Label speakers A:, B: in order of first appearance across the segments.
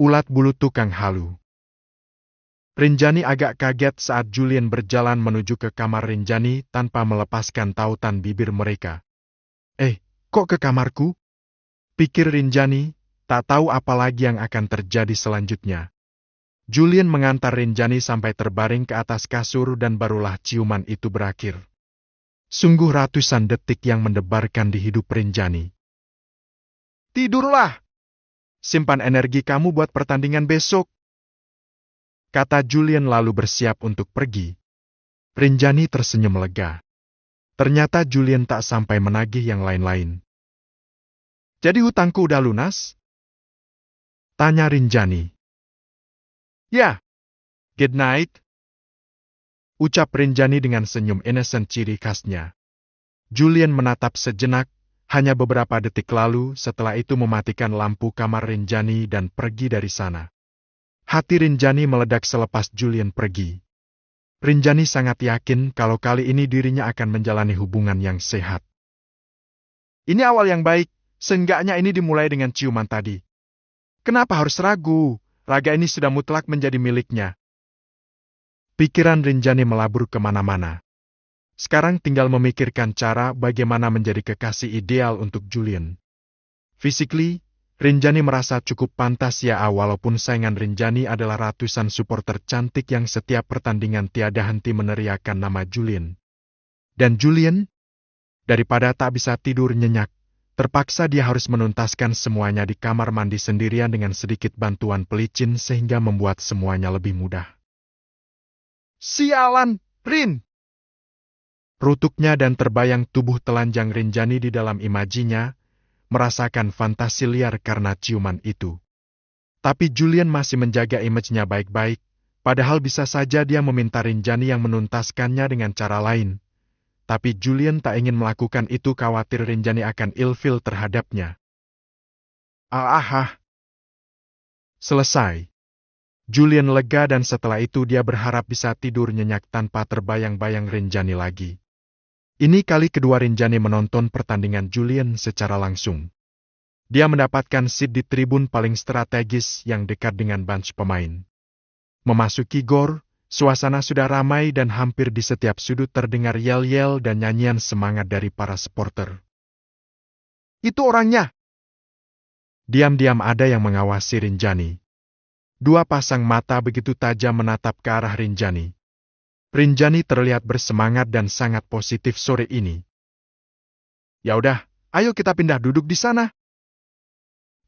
A: Ulat bulu tukang halu. Rinjani agak kaget saat Julian berjalan menuju ke kamar Rinjani tanpa melepaskan tautan bibir mereka. Kok ke kamarku? Pikir Rinjani, tak tahu apa lagi yang akan terjadi selanjutnya. Julian mengantar Rinjani sampai terbaring ke atas kasur dan barulah ciuman itu berakhir. Sungguh ratusan detik yang mendebarkan di hidup Rinjani. Tidurlah! Simpan energi kamu buat pertandingan besok, kata Julian lalu bersiap untuk pergi. Rinjani tersenyum lega. Ternyata Julian tak sampai menagih yang lain-lain. Jadi hutangku udah lunas? Tanya Rinjani. Ya, good night. Ucap Rinjani dengan senyum innocent ciri khasnya. Julian menatap sejenak, hanya beberapa detik lalu setelah itu mematikan lampu kamar Rinjani dan pergi dari sana. Hati Rinjani meledak selepas Julian pergi. Rinjani sangat yakin kalau kali ini dirinya akan menjalani hubungan yang sehat. Ini awal yang baik, seenggaknya ini dimulai dengan ciuman tadi. Kenapa harus ragu? Raga ini sudah mutlak menjadi miliknya. Pikiran Rinjani melabur kemana-mana. Sekarang tinggal memikirkan cara bagaimana menjadi kekasih ideal untuk Julian. Physically, Rinjani merasa cukup pantas walaupun saingan Rinjani adalah ratusan supporter cantik yang setiap pertandingan tiada henti meneriakkan nama Julian. Dan Julian, daripada tak bisa tidur nyenyak, terpaksa dia harus menuntaskan semuanya di kamar mandi sendirian dengan sedikit bantuan pelicin sehingga membuat semuanya lebih mudah. Sialan, Rin! Rutuknya dan terbayang tubuh telanjang Rinjani di dalam imajinya, merasakan fantasi liar karena ciuman itu. Tapi Julian masih menjaga image-nya baik-baik, padahal bisa saja dia meminta Rinjani yang menuntaskannya dengan cara lain. Tapi Julian tak ingin melakukan itu khawatir Rinjani akan ilfil terhadapnya. Selesai. Julian lega dan setelah itu dia berharap bisa tidur nyenyak tanpa terbayang-bayang Rinjani lagi. Ini kali kedua Rinjani menonton pertandingan Julian secara langsung. Dia mendapatkan seat di tribun paling strategis yang dekat dengan bench pemain. Memasuki gor, suasana sudah ramai dan hampir di setiap sudut terdengar yel-yel dan nyanyian semangat dari para supporter. Itu orangnya! Diam-diam ada yang mengawasi Rinjani. Dua pasang mata begitu tajam menatap ke arah Rinjani. Rinjani terlihat bersemangat dan sangat positif sore ini. Ya udah, ayo kita pindah duduk di sana.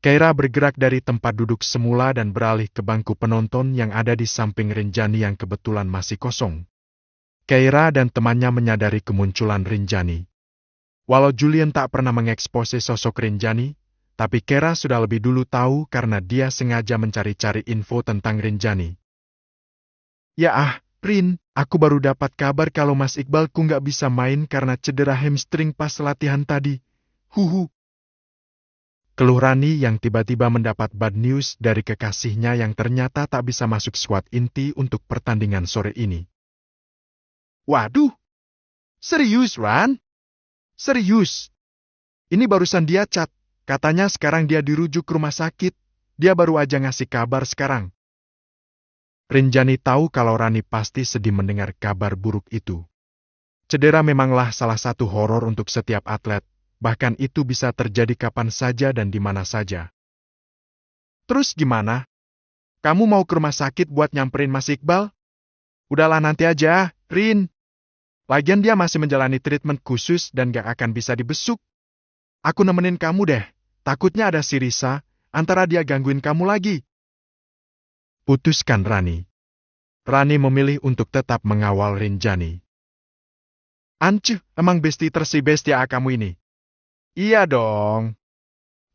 A: Keira bergerak dari tempat duduk semula dan beralih ke bangku penonton yang ada di samping Rinjani yang kebetulan masih kosong. Keira dan temannya menyadari kemunculan Rinjani. Walau Julian tak pernah mengekspose sosok Rinjani, tapi Keira sudah lebih dulu tahu karena dia sengaja mencari-cari info tentang Rinjani. Rin, aku baru dapat kabar kalau Mas Iqbalku nggak bisa main karena cedera hamstring pas latihan tadi. Keluh Rani yang tiba-tiba mendapat bad news dari kekasihnya yang ternyata tak bisa masuk skuad inti untuk pertandingan sore ini. Waduh! Serius, Ran? Serius? Ini barusan dia chat, katanya sekarang dia dirujuk ke rumah sakit. Dia baru aja ngasih kabar sekarang. Rinjani tahu kalau Rani pasti sedih mendengar kabar buruk itu. Cedera memanglah salah satu horor untuk setiap atlet, bahkan itu bisa terjadi kapan saja dan di mana saja. Terus gimana? Kamu mau ke rumah sakit buat nyamperin Mas Iqbal? Udahlah nanti aja, Rin. Lagian dia masih menjalani treatment khusus dan gak akan bisa dibesuk. Aku nemenin kamu deh, takutnya ada si Risa, antara dia gangguin kamu lagi. Putuskan Rani. Rani memilih untuk tetap mengawal Rinjani. Emang besti tersibest ya kamu ini? Iya dong.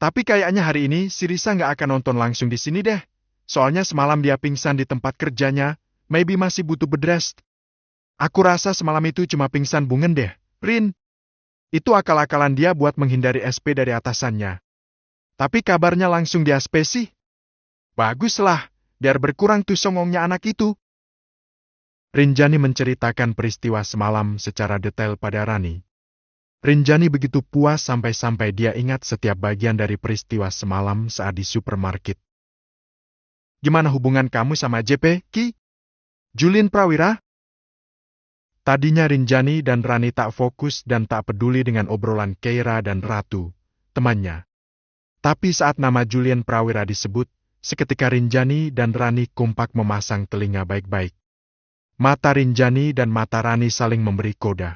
A: Tapi kayaknya hari ini si Risa nggak akan nonton langsung di sini deh. Soalnya semalam dia pingsan di tempat kerjanya, maybe masih butuh bedrest. Aku rasa semalam itu cuma pingsan bungen deh, Rin. Itu akal-akalan dia buat menghindari SP dari atasannya. Tapi kabarnya langsung di SP sih. Baguslah. Biar berkurang tuh songongnya anak itu. Rinjani menceritakan peristiwa semalam secara detail pada Rani. Rinjani begitu puas sampai-sampai dia ingat setiap bagian dari peristiwa semalam saat di supermarket. Gimana hubungan kamu sama JP, Ki? Julian Prawira? Tadinya Rinjani dan Rani tak fokus dan tak peduli dengan obrolan Keira dan Ratu, temannya. Tapi saat nama Julian Prawira disebut, seketika Rinjani dan Rani kompak memasang telinga baik-baik. Mata Rinjani dan mata Rani saling memberi koda.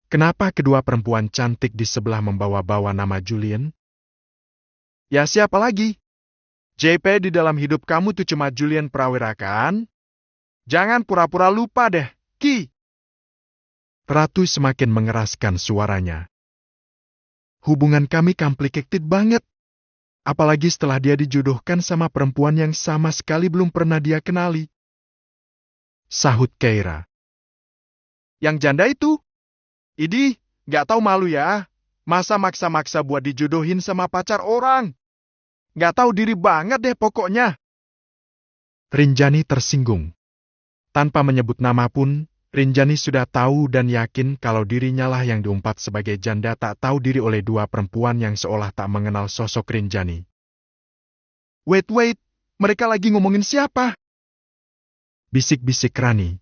A: Kenapa kedua perempuan cantik di sebelah membawa-bawa nama Julian? Ya siapa lagi? JP di dalam hidup kamu tuh cuma Julian Prawira kan? Jangan pura-pura lupa deh, Ki. Ratu semakin mengeraskan suaranya. Hubungan kami complicated banget. Apalagi setelah dia dijodohkan sama perempuan yang sama sekali belum pernah dia kenali. Sahut Keira. Yang janda itu? Idih, gak tahu malu ya. Masa maksa-maksa buat dijodohin sama pacar orang? Gak tahu diri banget deh pokoknya. Rinjani tersinggung. Tanpa menyebut nama pun, Rinjani sudah tahu dan yakin kalau dirinya lah yang diumpat sebagai janda tak tahu diri oleh dua perempuan yang seolah tak mengenal sosok Rinjani. Wait, mereka lagi ngomongin siapa? Bisik-bisik Rani.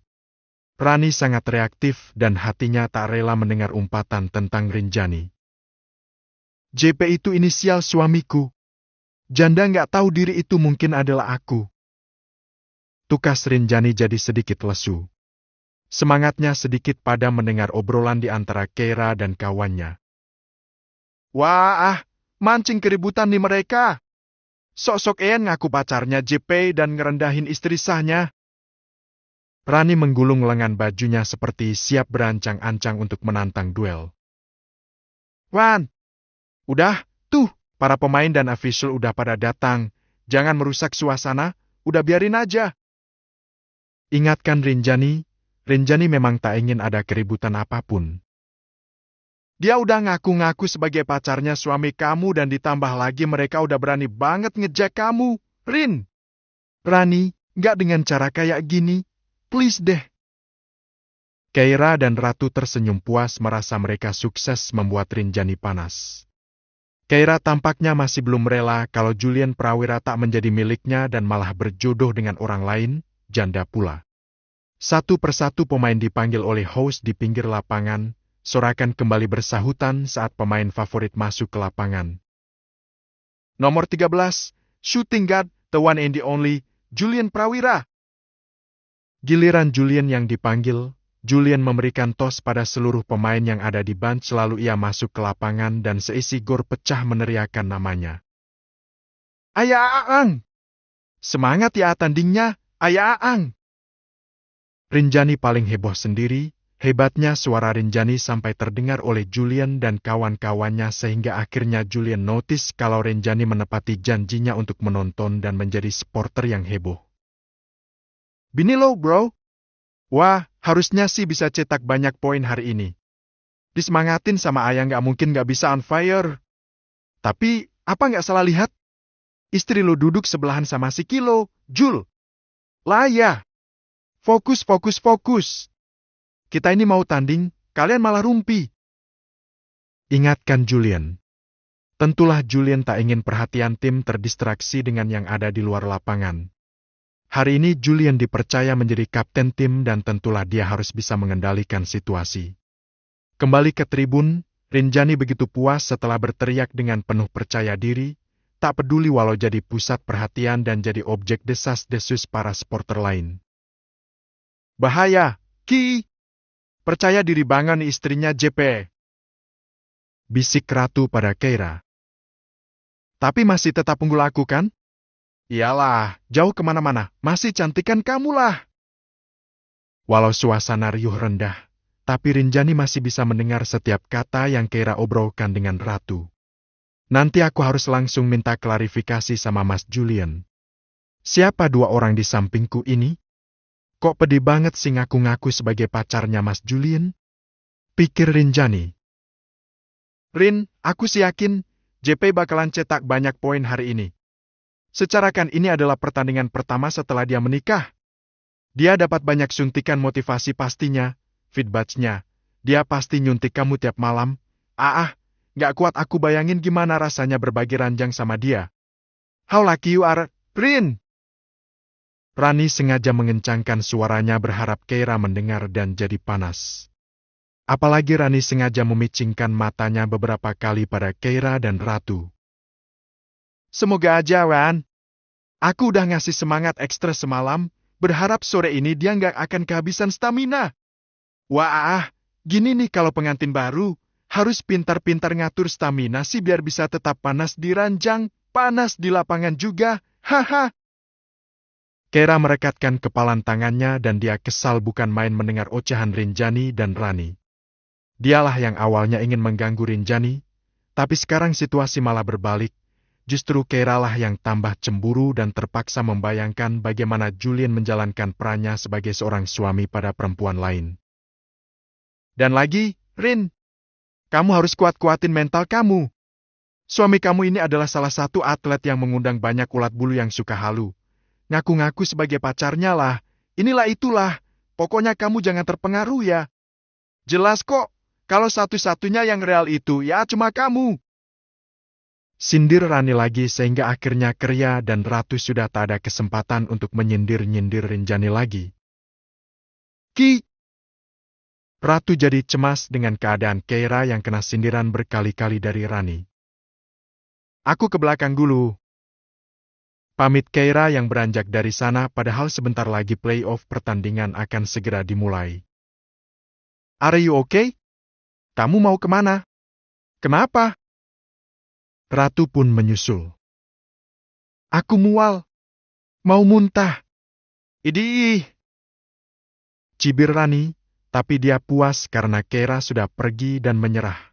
A: Rani sangat reaktif dan hatinya tak rela mendengar umpatan tentang Rinjani. JP itu inisial suamiku. Janda nggak tahu diri itu mungkin adalah aku. Tukas Rinjani jadi sedikit lesu. Semangatnya sedikit pada mendengar obrolan di antara Keira dan kawannya. Wah, mancing keributan nih mereka. Sok-sok ngaku pacarnya JP dan ngerendahin istri sahnya. Rani menggulung lengan bajunya seperti siap berancang-ancang untuk menantang duel. Wan, udah, tuh, para pemain dan official udah pada datang. Jangan merusak suasana, udah biarin aja. Ingatkan Rinjani memang tak ingin ada keributan apapun. Dia udah ngaku-ngaku sebagai pacarnya suami kamu dan ditambah lagi mereka udah berani banget ngejek kamu, Rin. Rani, gak dengan cara kayak gini, please deh. Keira dan Ratu tersenyum puas merasa mereka sukses membuat Rinjani panas. Keira tampaknya masih belum rela kalau Julian Prawira tak menjadi miliknya dan malah berjodoh dengan orang lain, janda pula. Satu persatu pemain dipanggil oleh host di pinggir lapangan, sorakan kembali bersahutan saat pemain favorit masuk ke lapangan. Nomor 13, shooting guard, the one and the only, Julian Prawira. Giliran Julian yang dipanggil, Julian memberikan tos pada seluruh pemain yang ada di bench lalu ia masuk ke lapangan dan seisi gor pecah meneriakan namanya. Ayah Aang! Semangat ya tandingnya, Ayah Aang! Rinjani paling heboh sendiri, hebatnya suara Rinjani sampai terdengar oleh Julian dan kawan-kawannya sehingga akhirnya Julian notice kalau Rinjani menepati janjinya untuk menonton dan menjadi supporter yang heboh. Bini lo bro? Wah, harusnya sih bisa cetak banyak poin hari ini. Disemangatin sama ayah nggak mungkin nggak bisa on fire. Tapi, apa nggak salah lihat? Istri lo duduk sebelahan sama si Kilo, Jul. Lah ya. Fokus. Kita ini mau tanding, kalian malah rumpi. Ingatkan Julian. Tentulah Julian tak ingin perhatian tim terdistraksi dengan yang ada di luar lapangan. Hari ini Julian dipercaya menjadi kapten tim dan tentulah dia harus bisa mengendalikan situasi. Kembali ke tribun, Rinjani begitu puas setelah berteriak dengan penuh percaya diri, tak peduli walau jadi pusat perhatian dan jadi objek desas-desus para supporter lain. Bahaya, Ki! Percaya diri banget nih istrinya JP. Bisik Ratu pada Keira. Tapi masih tetap unggul aku kan? Iyalah, jauh kemana-mana, masih cantikan kamu lah. Walau suasana riuh rendah, tapi Rinjani masih bisa mendengar setiap kata yang Keira obrolkan dengan Ratu. Nanti aku harus langsung minta klarifikasi sama Mas Julian. Siapa dua orang di sampingku ini? Kok pedih banget sih ngaku-ngaku sebagai pacarnya Mas Julian? Pikir Rinjani. Rin, aku sih yakin JP bakalan cetak banyak poin hari ini. Secara kan ini adalah pertandingan pertama setelah dia menikah. Dia dapat banyak suntikan motivasi pastinya, feedbacknya. Dia pasti nyuntik kamu tiap malam. Gak kuat aku bayangin gimana rasanya berbagi ranjang sama dia. How lucky you are, Rin! Rani sengaja mengencangkan suaranya berharap Keira mendengar dan jadi panas. Apalagi Rani sengaja memicingkan matanya beberapa kali pada Keira dan Ratu. Semoga aja, Ran. Aku udah ngasih semangat ekstra semalam, berharap sore ini dia nggak akan kehabisan stamina. Wah, gini nih kalau pengantin baru, harus pintar-pintar ngatur stamina sih biar bisa tetap panas di ranjang, panas di lapangan juga, haha. Keira merekatkan kepalan tangannya dan dia kesal bukan main mendengar ocehan Rinjani dan Rani. Dialah yang awalnya ingin mengganggu Rinjani, tapi sekarang situasi malah berbalik. Justru Keira lah yang tambah cemburu dan terpaksa membayangkan bagaimana Julian menjalankan perannya sebagai seorang suami pada perempuan lain. Dan lagi, Rin, kamu harus kuat-kuatin mental kamu. Suami kamu ini adalah salah satu atlet yang mengundang banyak ulat bulu yang suka halu. Ngaku-ngaku sebagai pacarnya lah. Inilah itulah. Pokoknya kamu jangan terpengaruh ya. Jelas kok, kalau satu-satunya yang real itu ya cuma kamu. Sindir Rani lagi sehingga akhirnya Keria dan Ratu sudah tak ada kesempatan untuk menyindir-nyindir Rinjani lagi. Ki! Ratu jadi cemas dengan keadaan Keira yang kena sindiran berkali-kali dari Rani. Aku ke belakang dulu. Pamit Keira yang beranjak dari sana padahal sebentar lagi playoff pertandingan akan segera dimulai. Are you okay? Kamu mau kemana? Kenapa? Ratu pun menyusul. Aku mual. Mau muntah. Idih. Cibir Rani, tapi dia puas karena Keira sudah pergi dan menyerah.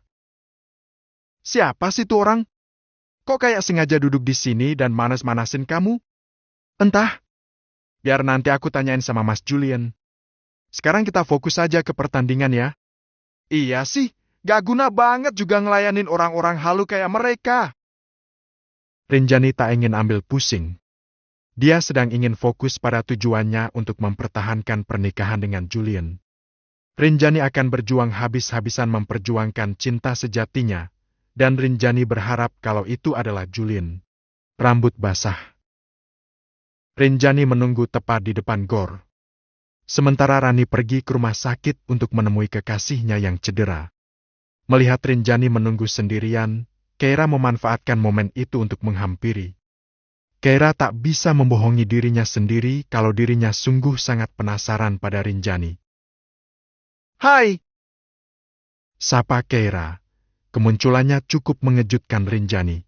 A: Siapa sih tuh orang? Kok kayak sengaja duduk di sini dan manas-manasin kamu? Entah. Biar nanti aku tanyain sama Mas Julian. Sekarang kita fokus saja ke pertandingan ya. Iya sih, gak guna banget juga ngelayanin orang-orang halu kayak mereka. Rinjani tak ingin ambil pusing. Dia sedang ingin fokus pada tujuannya untuk mempertahankan pernikahan dengan Julian. Rinjani akan berjuang habis-habisan memperjuangkan cinta sejatinya. Dan Rinjani berharap kalau itu adalah Julian. Rambut basah. Rinjani menunggu tepat di depan gor. Sementara Rani pergi ke rumah sakit untuk menemui kekasihnya yang cedera. Melihat Rinjani menunggu sendirian, Keira memanfaatkan momen itu untuk menghampiri. Keira tak bisa membohongi dirinya sendiri kalau dirinya sungguh sangat penasaran pada Rinjani. Hai! Sapa Keira. Kemunculannya cukup mengejutkan Rinjani.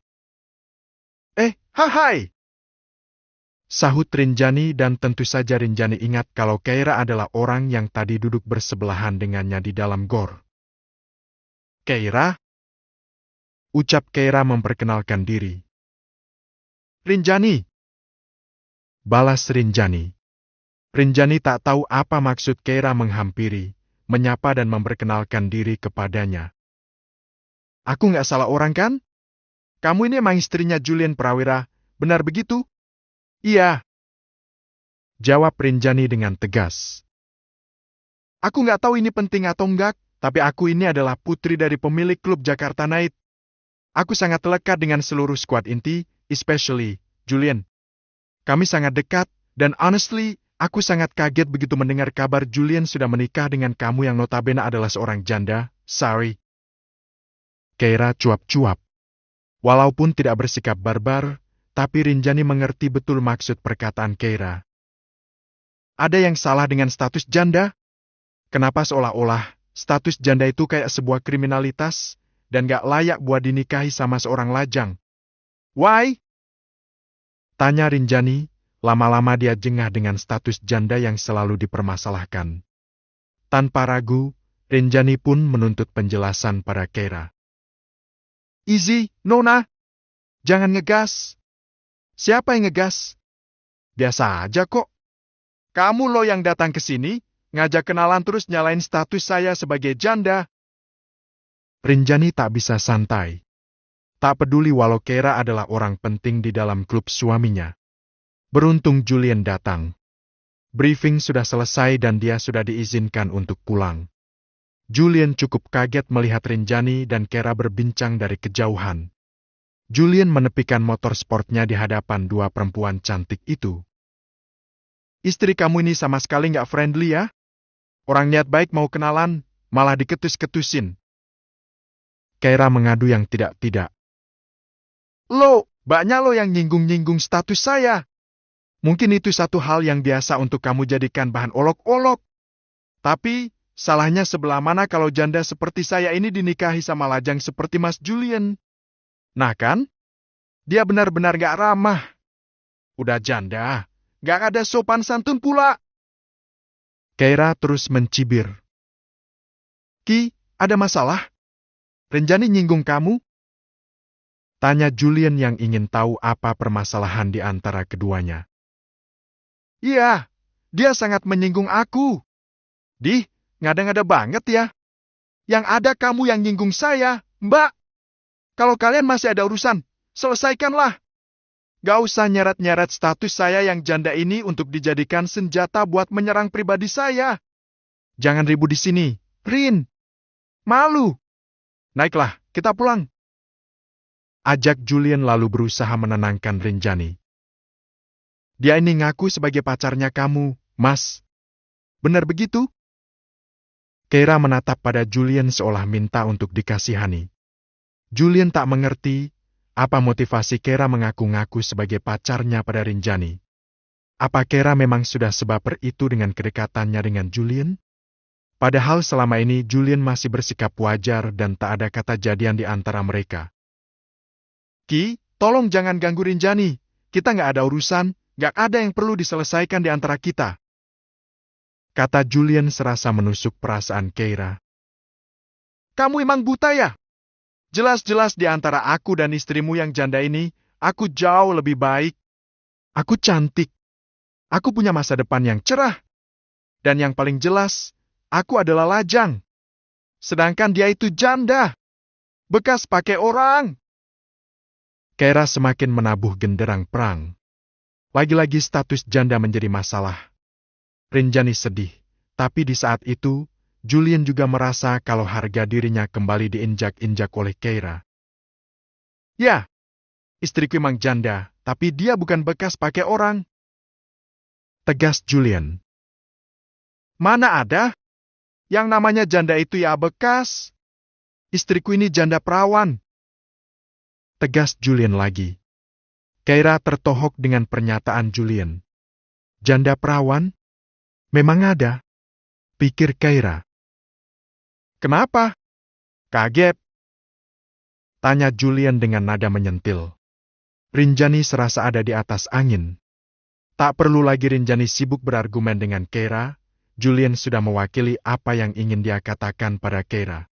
A: Hai! Sahut Rinjani dan tentu saja Rinjani ingat kalau Keira adalah orang yang tadi duduk bersebelahan dengannya di dalam gor. Keira? Ucap Keira memperkenalkan diri. Rinjani. Balas Rinjani. Rinjani tak tahu apa maksud Keira menghampiri, menyapa dan memperkenalkan diri kepadanya. Aku nggak salah orang kan? Kamu ini emang istrinya Julian Prawira, benar begitu? Iya. Jawab Rinjani dengan tegas. Aku nggak tahu ini penting atau enggak, tapi aku ini adalah putri dari pemilik klub Jakarta Knight. Aku sangat lekat dengan seluruh skuad inti, especially Julian. Kami sangat dekat, dan honestly, aku sangat kaget begitu mendengar kabar Julian sudah menikah dengan kamu yang notabene adalah seorang janda, sorry. Keira cuap-cuap. Walaupun tidak bersikap barbar, tapi Rinjani mengerti betul maksud perkataan Keira. Ada yang salah dengan status janda? Kenapa seolah-olah status janda itu kayak sebuah kriminalitas dan gak layak buat dinikahi sama seorang lajang? Why? Tanya Rinjani, lama-lama dia jengah dengan status janda yang selalu dipermasalahkan. Tanpa ragu, Rinjani pun menuntut penjelasan pada Keira. Easy, Nona. Jangan ngegas. Siapa yang ngegas? Biasa aja kok. Kamu lo yang datang ke sini, ngajak kenalan terus nyalain status saya sebagai janda. Rinjani tak bisa santai. Tak peduli walau Keira adalah orang penting di dalam klub suaminya. Beruntung Julian datang. Briefing sudah selesai dan dia sudah diizinkan untuk pulang. Julian cukup kaget melihat Rinjani dan Keira berbincang dari kejauhan. Julian menepikan motor sportnya di hadapan dua perempuan cantik itu. Istri kamu ini sama sekali nggak friendly ya. Orang niat baik mau kenalan, malah diketus-ketusin. Keira mengadu yang tidak-tidak. Banyak lo yang nyinggung-nyinggung status saya. Mungkin itu satu hal yang biasa untuk kamu jadikan bahan olok-olok. Tapi, salahnya sebelah mana kalau janda seperti saya ini dinikahi sama lajang seperti Mas Julian? Nah kan? Dia benar-benar gak ramah. Udah janda, gak ada sopan santun pula. Keira terus mencibir. Ki, ada masalah? Renjani nyinggung kamu? Tanya Julian yang ingin tahu apa permasalahan di antara keduanya. Iya, dia sangat menyinggung aku. Ngada-ngada banget ya. Yang ada kamu yang nyinggung saya, Mbak. Kalau kalian masih ada urusan, selesaikanlah. Gak usah nyeret-nyeret status saya yang janda ini untuk dijadikan senjata buat menyerang pribadi saya. Jangan ribut di sini, Rin. Malu. Naiklah, kita pulang. Ajak Julian lalu berusaha menenangkan Rinjani. Dia ini ngaku sebagai pacarnya kamu, Mas. Benar begitu? Keira menatap pada Julian seolah minta untuk dikasihani. Julian tak mengerti apa motivasi Keira mengaku-ngaku sebagai pacarnya pada Rinjani. Apa Keira memang sudah sebaper itu dengan kedekatannya dengan Julian? Padahal selama ini Julian masih bersikap wajar dan tak ada kata jadian di antara mereka. Ki, tolong jangan ganggu Rinjani. Kita nggak ada urusan. Gak ada yang perlu diselesaikan di antara kita. Kata Julian serasa menusuk perasaan Keira. Kamu emang buta ya? Jelas-jelas di antara aku dan istrimu yang janda ini, aku jauh lebih baik. Aku cantik. Aku punya masa depan yang cerah. Dan yang paling jelas, aku adalah lajang. Sedangkan dia itu janda. Bekas pakai orang. Keira semakin menabuh genderang perang. Lagi-lagi status janda menjadi masalah. Rinjani sedih, tapi di saat itu, Julian juga merasa kalau harga dirinya kembali diinjak-injak oleh Keira. Ya, istriku emang janda, tapi dia bukan bekas pakai orang. Tegas Julian. Mana ada? Yang namanya janda itu ya bekas. Istriku ini janda perawan. Tegas Julian lagi. Keira tertohok dengan pernyataan Julian. Janda perawan? Memang ada? Pikir Keira. Kenapa? Kaget? Tanya Julian dengan nada menyentil. Rinjani serasa ada di atas angin. Tak perlu lagi Rinjani sibuk berargumen dengan Keira, Julian sudah mewakili apa yang ingin dia katakan pada Keira.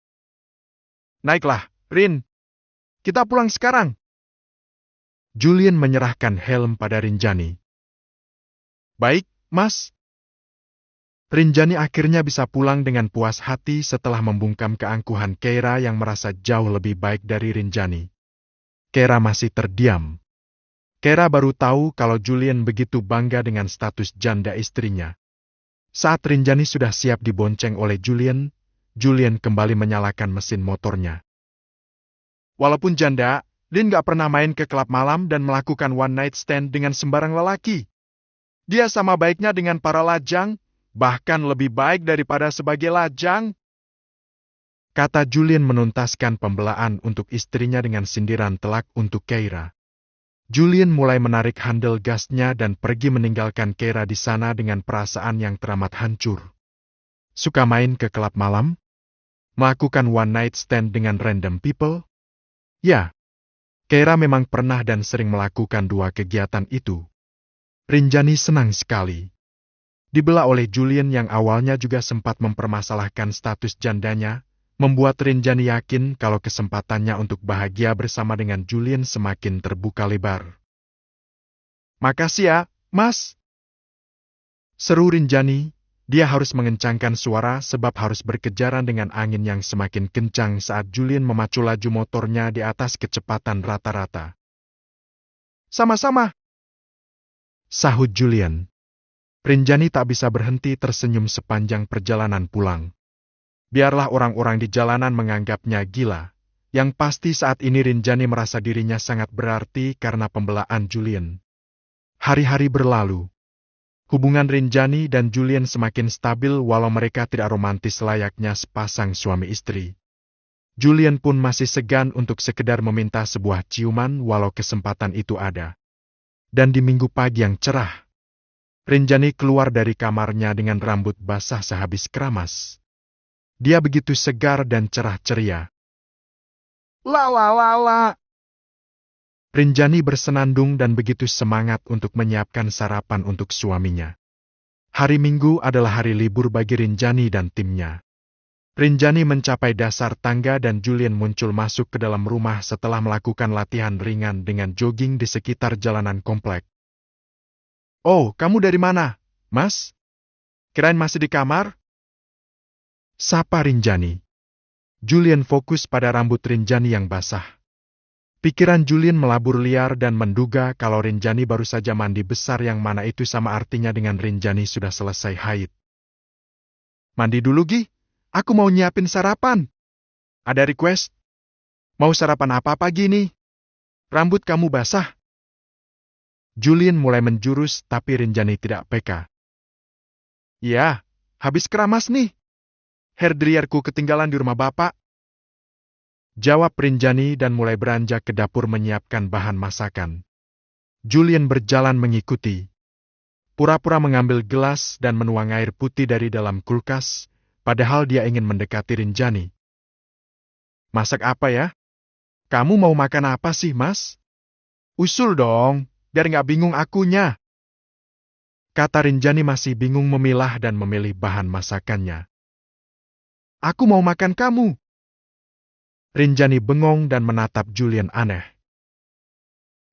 A: Naiklah, Rin. Kita pulang sekarang. Julian menyerahkan helm pada Rinjani. Baik, Mas. Rinjani akhirnya bisa pulang dengan puas hati setelah membungkam keangkuhan Keira yang merasa jauh lebih baik dari Rinjani. Keira masih terdiam. Keira baru tahu kalau Julian begitu bangga dengan status janda istrinya. Saat Rinjani sudah siap dibonceng oleh Julian, Julian kembali menyalakan mesin motornya. Walaupun janda, Lin gak pernah main ke klub malam dan melakukan one night stand dengan sembarang lelaki. Dia sama baiknya dengan para lajang, bahkan lebih baik daripada sebagai lajang. Kata Julian menuntaskan pembelaan untuk istrinya dengan sindiran telak untuk Keira. Julian mulai menarik handle gasnya dan pergi meninggalkan Keira di sana dengan perasaan yang teramat hancur. Suka main ke klub malam? Melakukan one night stand dengan random people? Ya. Keira memang pernah dan sering melakukan dua kegiatan itu. Rinjani senang sekali. Dibelah oleh Julian yang awalnya juga sempat mempermasalahkan status jandanya, membuat Rinjani yakin kalau kesempatannya untuk bahagia bersama dengan Julian semakin terbuka lebar. Makasih ya, Mas. Seru Rinjani, dia harus mengencangkan suara sebab harus berkejaran dengan angin yang semakin kencang saat Julian memacu laju motornya di atas kecepatan rata-rata. Sama-sama, sahut Julian. Rinjani tak bisa berhenti tersenyum sepanjang perjalanan pulang. Biarlah orang-orang di jalanan menganggapnya gila. Yang pasti saat ini Rinjani merasa dirinya sangat berarti karena pembelaan Julian. Hari-hari berlalu. Hubungan Rinjani dan Julian semakin stabil walau mereka tidak romantis layaknya sepasang suami istri. Julian pun masih segan untuk sekedar meminta sebuah ciuman walau kesempatan itu ada. Dan di minggu pagi yang cerah, Rinjani keluar dari kamarnya dengan rambut basah sehabis keramas. Dia begitu segar dan cerah ceria. La la la la. Rinjani bersenandung dan begitu semangat untuk menyiapkan sarapan untuk suaminya. Hari Minggu adalah hari libur bagi Rinjani dan timnya. Rinjani mencapai dasar tangga dan Julian muncul masuk ke dalam rumah setelah melakukan latihan ringan dengan jogging di sekitar jalanan komplek. "Oh, kamu dari mana, Mas? Kirain masih di kamar?" sapa Rinjani. Julian fokus pada rambut Rinjani yang basah. Pikiran Julian melabur liar dan menduga kalau Rinjani baru saja mandi besar yang mana itu sama artinya dengan Rinjani sudah selesai haid. "Mandi dulu, Gi. Aku mau nyiapin sarapan. Ada request? Mau sarapan apa pagi nih? Rambut kamu basah." Julian mulai menjurus tapi Rinjani tidak peka. "Ya, habis keramas nih. Hair dryerku ketinggalan di rumah bapak." Jawab Rinjani dan mulai beranjak ke dapur menyiapkan bahan masakan. Julian berjalan mengikuti. Pura-pura mengambil gelas dan menuang air putih dari dalam kulkas, padahal dia ingin mendekati Rinjani. "Masak apa ya? Kamu mau makan apa sih, Mas? Usul dong, biar nggak bingung akunya." Kata Rinjani masih bingung memilah dan memilih bahan masakannya. "Aku mau makan kamu." Rinjani bengong dan menatap Julian aneh.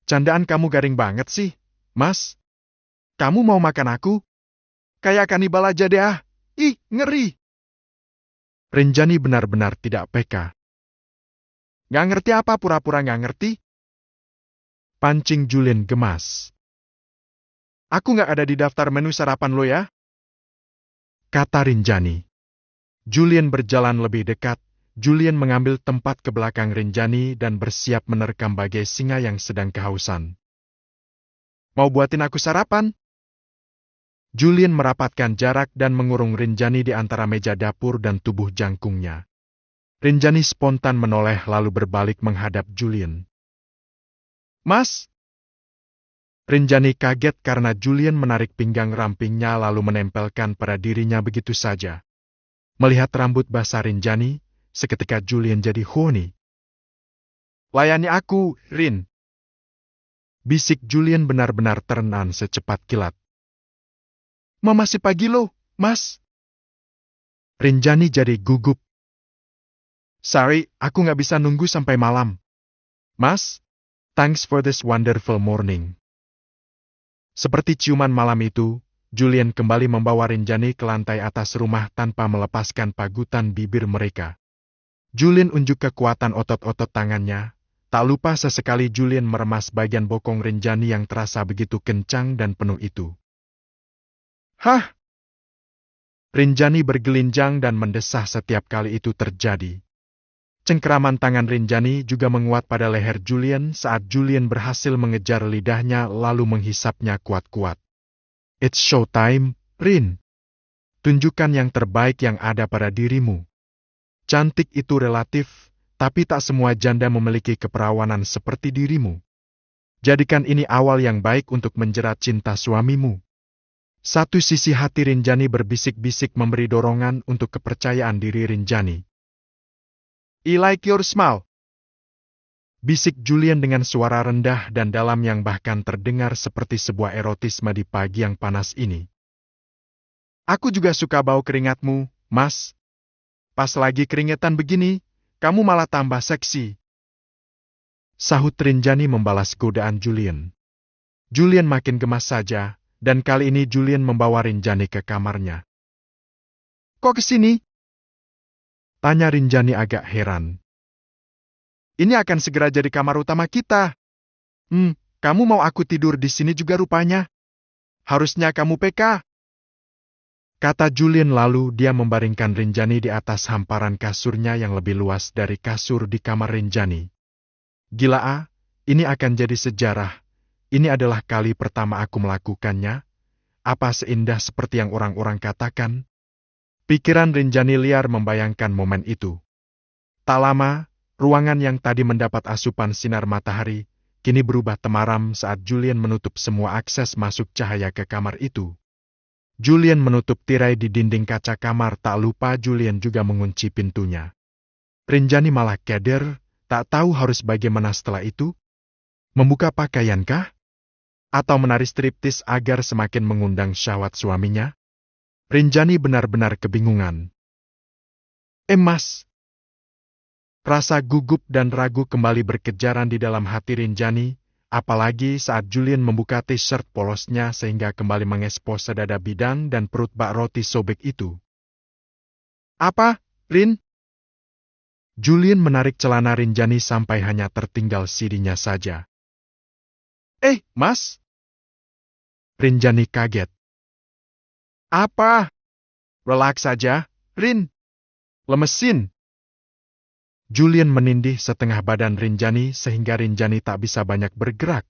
A: "Candaan kamu garing banget sih, Mas. Kamu mau makan aku? Kayak kanibal aja deh ah. Ih, ngeri." Rinjani benar-benar tidak peka. "Nggak ngerti apa pura-pura nggak ngerti?" pancing Julian gemas. "Aku nggak ada di daftar menu sarapan lo ya?" kata Rinjani. Julian berjalan lebih dekat. Julian mengambil tempat ke belakang Rinjani dan bersiap menerkam bagai singa yang sedang kehausan. "Mau buatin aku sarapan?" Julian merapatkan jarak dan mengurung Rinjani di antara meja dapur dan tubuh jangkungnya. Rinjani spontan menoleh lalu berbalik menghadap Julian. "Mas!" Rinjani kaget karena Julian menarik pinggang rampingnya lalu menempelkan pada dirinya begitu saja. Melihat rambut basah Rinjani, seketika Julian jadi horny. "Layani aku, Rin!" bisik Julian benar-benar terenan secepat kilat. Masih pagi loh, Mas." Rinjani jadi gugup. "Sorry, aku nggak bisa nunggu sampai malam. Mas, thanks for this wonderful morning." Seperti ciuman malam itu, Julian kembali membawa Rinjani ke lantai atas rumah tanpa melepaskan pagutan bibir mereka. Julian unjuk kekuatan otot-otot tangannya. Tak lupa sesekali Julian meremas bagian bokong Rinjani yang terasa begitu kencang dan penuh itu. "Hah?" Rinjani bergelinjang dan mendesah setiap kali itu terjadi. Cengkeraman tangan Rinjani juga menguat pada leher Julian saat Julian berhasil mengejar lidahnya lalu menghisapnya kuat-kuat. "It's showtime, Rin. Tunjukkan yang terbaik yang ada pada dirimu. Cantik itu relatif, tapi tak semua janda memiliki keperawanan seperti dirimu. Jadikan ini awal yang baik untuk menjerat cinta suamimu." Satu sisi hati Rinjani berbisik-bisik memberi dorongan untuk kepercayaan diri Rinjani. "I like your smile," bisik Julian dengan suara rendah dan dalam yang bahkan terdengar seperti sebuah erotisme di pagi yang panas ini. "Aku juga suka bau keringatmu, Mas. Pas lagi keringetan begini, kamu malah tambah seksi." Sahut Rinjani membalas godaan Julian. Julian makin gemas saja. Dan kali ini Julian membawa Rinjani ke kamarnya. "Kok kesini?" tanya Rinjani agak heran. "Ini akan segera jadi kamar utama kita. Kamu mau aku tidur di sini juga rupanya. Harusnya kamu PK." Kata Julian lalu dia membaringkan Rinjani di atas hamparan kasurnya yang lebih luas dari kasur di kamar Rinjani. "Gila ini akan jadi sejarah. Ini adalah kali pertama aku melakukannya. apa seindah seperti yang orang-orang katakan? Pikiran Rinjani liar membayangkan momen itu. Tak lama, ruangan yang tadi mendapat asupan sinar matahari, kini berubah temaram saat Julian menutup semua akses masuk cahaya ke kamar itu. Julian menutup tirai di dinding kaca kamar, tak lupa Julian juga mengunci pintunya. Rinjani malah keder, tak tahu harus bagaimana setelah itu. Membuka pakaiankah? Atau menari striptis agar semakin mengundang syahwat suaminya? Rinjani benar-benar kebingungan. Mas! Rasa gugup dan ragu kembali berkejaran di dalam hati Rinjani, apalagi saat Julian membuka t-shirt polosnya sehingga kembali mengekspos dada bidang dan perut bak roti sobek itu. Apa, Rin? Julian menarik celana Rinjani sampai hanya tertinggal sirinya saja. Mas? Rinjani kaget. Apa? Relax saja, Rin. Lemesin. Julian menindih setengah badan Rinjani sehingga Rinjani tak bisa banyak bergerak.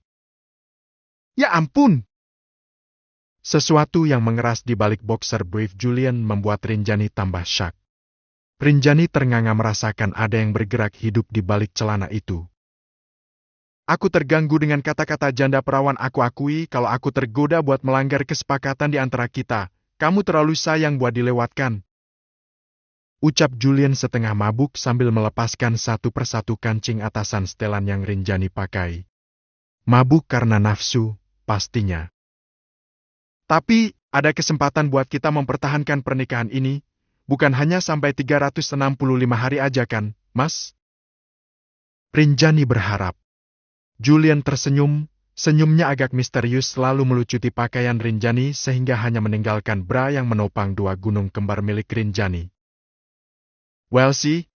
A: Ya ampun! Sesuatu yang mengeras di balik boxer brief Julian membuat Rinjani tambah syak. Rinjani ternganga merasakan ada yang bergerak hidup di balik celana itu. Aku terganggu dengan kata-kata janda perawan. Aku akui kalau aku tergoda buat melanggar kesepakatan di antara kita. Kamu terlalu sayang buat dilewatkan. Ucap Julian setengah mabuk sambil melepaskan satu persatu kancing atasan setelan yang Rinjani pakai. Mabuk karena nafsu, pastinya. Tapi, ada kesempatan buat kita mempertahankan pernikahan ini, bukan hanya sampai 365 hari aja kan, Mas? Rinjani berharap. Julian tersenyum, senyumnya agak misterius lalu melucuti pakaian Rinjani sehingga hanya meninggalkan bra yang menopang dua gunung kembar milik Rinjani. Well sih,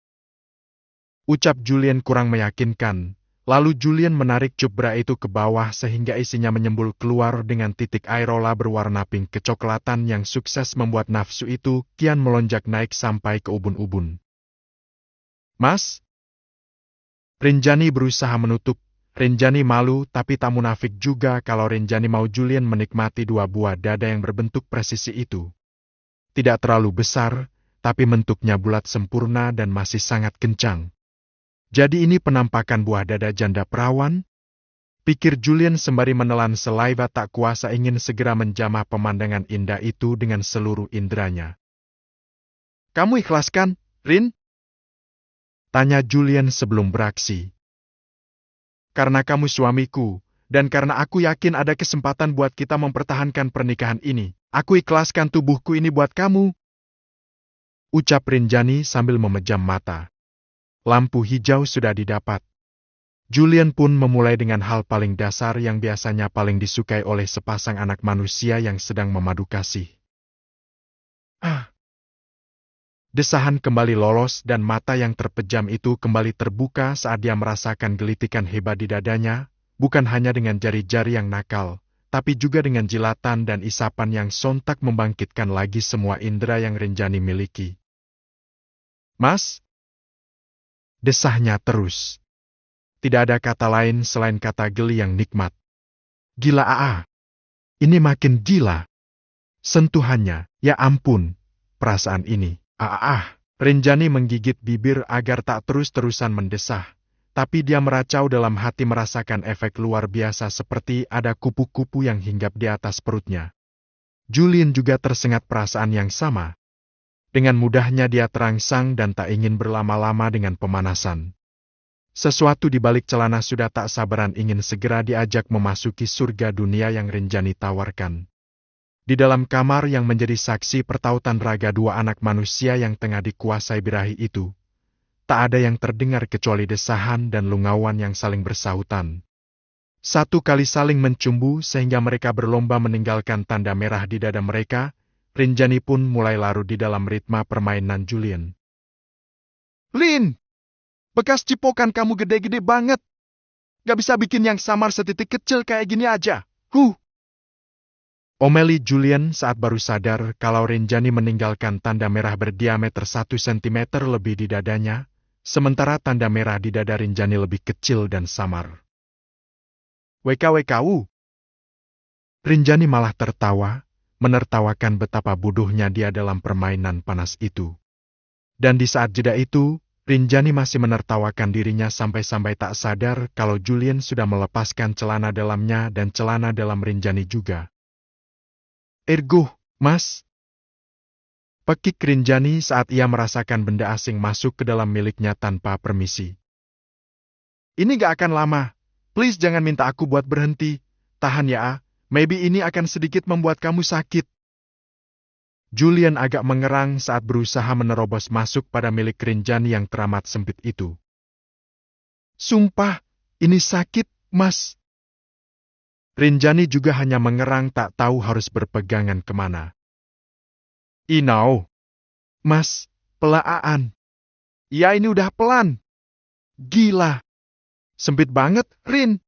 A: ucap Julian kurang meyakinkan, lalu Julian menarik cup bra itu ke bawah sehingga isinya menyembul keluar dengan titik airola berwarna pink kecoklatan yang sukses membuat nafsu itu kian melonjak naik sampai ke ubun-ubun. Mas? Rinjani berusaha menutup, Rinjani malu tapi tak munafik juga kalau Rinjani mau Julian menikmati dua buah dada yang berbentuk presisi itu. Tidak terlalu besar, tapi bentuknya bulat sempurna dan masih sangat kencang. Jadi ini penampakan buah dada janda perawan? Pikir Julian sembari menelan selaiva tak kuasa ingin segera menjamah pemandangan indah itu dengan seluruh inderanya. Kamu ikhlaskan, Rin? Tanya Julian sebelum beraksi. Karena kamu suamiku, dan karena aku yakin ada kesempatan buat kita mempertahankan pernikahan ini, aku ikhlaskan tubuhku ini buat kamu. Ucap Rinjani sambil memejam mata. Lampu hijau sudah didapat. Julian pun memulai dengan hal paling dasar yang biasanya paling disukai oleh sepasang anak manusia yang sedang memadu kasih. Desahan kembali lolos dan mata yang terpejam itu kembali terbuka saat dia merasakan gelitikan hebat di dadanya, bukan hanya dengan jari-jari yang nakal, tapi juga dengan jilatan dan isapan yang sontak membangkitkan lagi semua indera yang Rinjani miliki. Mas? Desahnya terus. Tidak ada kata lain selain kata geli yang nikmat. Gila Ini makin gila. Sentuhannya, ya ampun, perasaan ini. Rinjani menggigit bibir agar tak terus-terusan mendesah, tapi dia meracau dalam hati merasakan efek luar biasa seperti ada kupu-kupu yang hinggap di atas perutnya. Julian juga tersengat perasaan yang sama. Dengan mudahnya dia terangsang dan tak ingin berlama-lama dengan pemanasan. Sesuatu di balik celana sudah tak sabaran ingin segera diajak memasuki surga dunia yang Rinjani tawarkan. Di dalam kamar yang menjadi saksi pertautan raga dua anak manusia yang tengah dikuasai birahi itu, tak ada yang terdengar kecuali desahan dan lungauan yang saling bersahutan. Satu kali saling mencumbu sehingga mereka berlomba meninggalkan tanda merah di dada mereka. Rinjani pun mulai larut di dalam ritme permainan Julian. Lin! Bekas cipokan kamu gede-gede banget. Gak bisa bikin yang samar setitik kecil kayak gini aja. Omeli Julian saat baru sadar kalau Rinjani meninggalkan tanda merah berdiameter 1 cm lebih di dadanya, sementara tanda merah di dada Rinjani lebih kecil dan samar. WKWKU. Rinjani malah tertawa, menertawakan betapa bodohnya dia dalam permainan panas itu. Dan di saat jeda itu, Rinjani masih menertawakan dirinya sampai-sampai tak sadar kalau Julian sudah melepaskan celana dalamnya dan celana dalam Rinjani juga. "Ergo, Mas!" Pekik Rinjani saat ia merasakan benda asing masuk ke dalam miliknya tanpa permisi. "Ini gak akan lama. Please jangan minta aku buat berhenti. Tahan ya, maybe ini akan sedikit membuat kamu sakit." Julian agak mengerang saat berusaha menerobos masuk pada milik Rinjani yang teramat sempit itu. "Sumpah, ini sakit, Mas." Rinjani juga hanya mengerang tak tahu harus berpegangan kemana. "Inau, Mas, pelaan. Ya ini udah pelan. Gila. Sempit banget, Rin.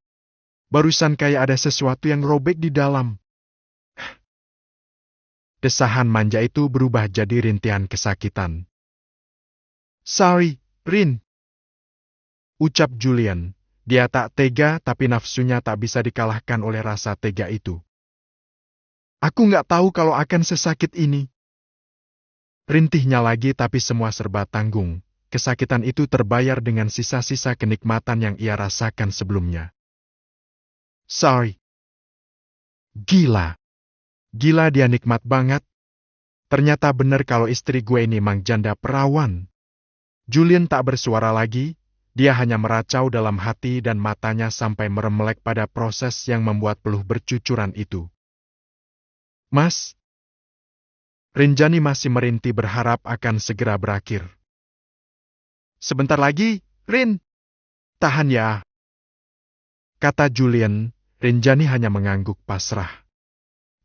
A: Barusan kayak ada sesuatu yang robek di dalam." Desahan manja itu berubah jadi rintihan kesakitan. "Sorry, Rin," ucap Julian. Dia tak tega tapi nafsunya tak bisa dikalahkan oleh rasa tega itu. "Aku nggak tahu kalau akan sesakit ini." Rintihnya lagi tapi semua serba tanggung. Kesakitan itu terbayar dengan sisa-sisa kenikmatan yang ia rasakan sebelumnya. "Sorry." Gila. Gila dia nikmat banget. Ternyata benar kalau istri gue ini mang janda perawan. Julian tak bersuara lagi, dia hanya meracau dalam hati dan matanya sampai meremelek pada proses yang membuat peluh bercucuran itu. "Mas." Rinjani masih merintih berharap akan segera berakhir. "Sebentar lagi, Rin. Tahan ya," kata Julian. Rinjani hanya mengangguk pasrah.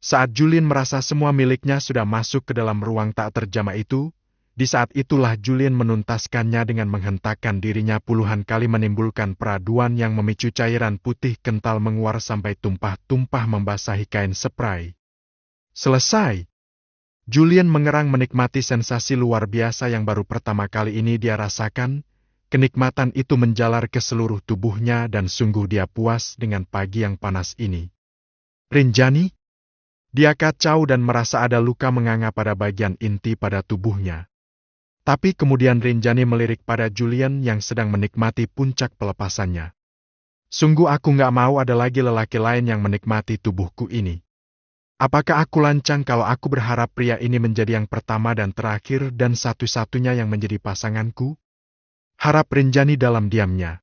A: Saat Julian merasa semua miliknya sudah masuk ke dalam ruang tak terjamah itu, di saat itulah Julian menuntaskannya dengan menghentakkan dirinya puluhan kali menimbulkan peraduan yang memicu cairan putih kental menguar sampai tumpah-tumpah membasahi kain spray. Selesai. Julian mengerang menikmati sensasi luar biasa yang baru pertama kali ini dia rasakan. Kenikmatan itu menjalar ke seluruh tubuhnya dan sungguh dia puas dengan pagi yang panas ini. "Rinjani?" Dia kacau dan merasa ada luka menganga pada bagian inti pada tubuhnya. Tapi kemudian Rinjani melirik pada Julian yang sedang menikmati puncak pelepasannya. "Sungguh aku nggak mau ada lagi lelaki lain yang menikmati tubuhku ini. Apakah aku lancang kalau aku berharap pria ini menjadi yang pertama dan terakhir dan satu-satunya yang menjadi pasanganku?" Harap Rinjani dalam diamnya.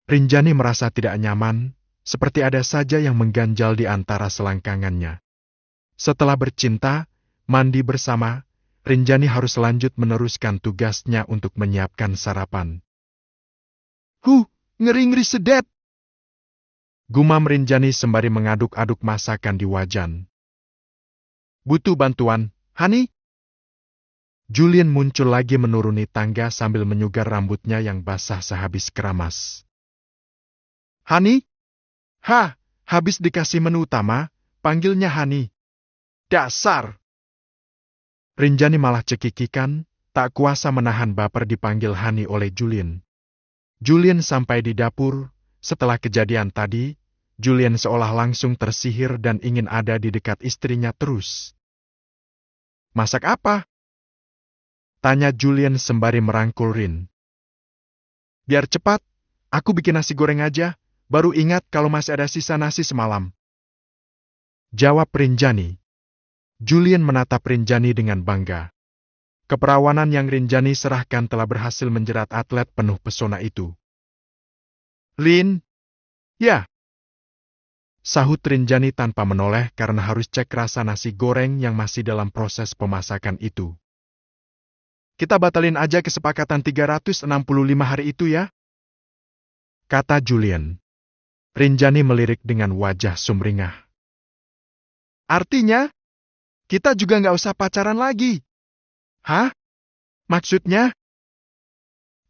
A: Rinjani merasa tidak nyaman, seperti ada saja yang mengganjal di antara selangkangannya. Setelah bercinta, mandi bersama, Rinjani harus lanjut meneruskan tugasnya untuk menyiapkan sarapan. Ngeri-ngeri sedet!" Gumam Rinjani sembari mengaduk-aduk masakan di wajan. "Butuh bantuan, Hani?" Julian muncul lagi menuruni tangga sambil menyugar rambutnya yang basah sehabis keramas. "Hani? Habis dikasih menu utama, panggilnya Hani. Dasar!" Rinjani malah cekikikan, tak kuasa menahan baper dipanggil Hani oleh Julian. Julian sampai di dapur, setelah kejadian tadi, Julian seolah langsung tersihir dan ingin ada di dekat istrinya terus. "Masak apa?" tanya Julian sembari merangkul Rin. "Biar cepat, aku bikin nasi goreng aja, baru ingat kalau masih ada sisa nasi semalam," jawab Rinjani. Julian menatap Rinjani dengan bangga. Keperawanan yang Rinjani serahkan telah berhasil menjerat atlet penuh pesona itu. "Rin?" "Ya," sahut Rinjani tanpa menoleh karena harus cek rasa nasi goreng yang masih dalam proses pemasakan itu. "Kita batalin aja kesepakatan 365 hari itu ya," kata Julian. Rinjani melirik dengan wajah sumringah. "Artinya, kita juga nggak usah pacaran lagi." "Hah? Maksudnya?"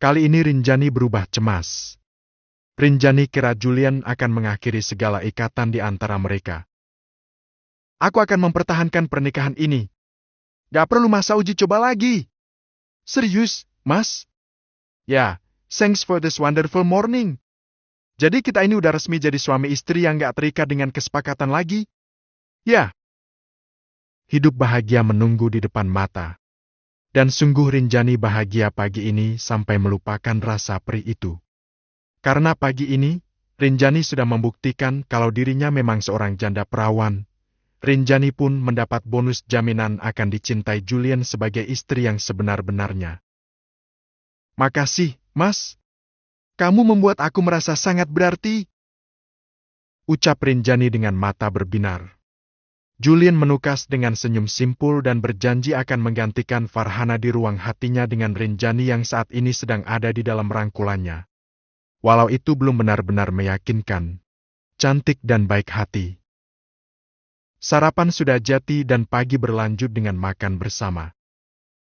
A: Kali ini Rinjani berubah cemas. Rinjani kira Julian akan mengakhiri segala ikatan di antara mereka. "Aku akan mempertahankan pernikahan ini. Gak perlu masa uji coba lagi." "Serius, Mas?" "Ya, thanks for this wonderful morning. Jadi kita ini udah resmi jadi suami istri yang gak terikat dengan kesepakatan lagi?" "Ya." hidup bahagia menunggu di depan mata. Dan sungguh Rinjani bahagia pagi ini sampai melupakan rasa perih itu. Karena pagi ini, Rinjani sudah membuktikan kalau dirinya memang seorang janda perawan. Rinjani pun mendapat bonus jaminan akan dicintai Julian sebagai istri yang sebenar-benarnya. "Makasih, Mas. Kamu membuat aku merasa sangat berarti," ucap Rinjani dengan mata berbinar. Julian menukas dengan senyum simpul dan berjanji akan menggantikan Farhana di ruang hatinya dengan Rinjani yang saat ini sedang ada di dalam rangkulannya. Walau itu belum benar-benar meyakinkan. Cantik dan baik hati. Sarapan sudah jadi dan pagi berlanjut dengan makan bersama.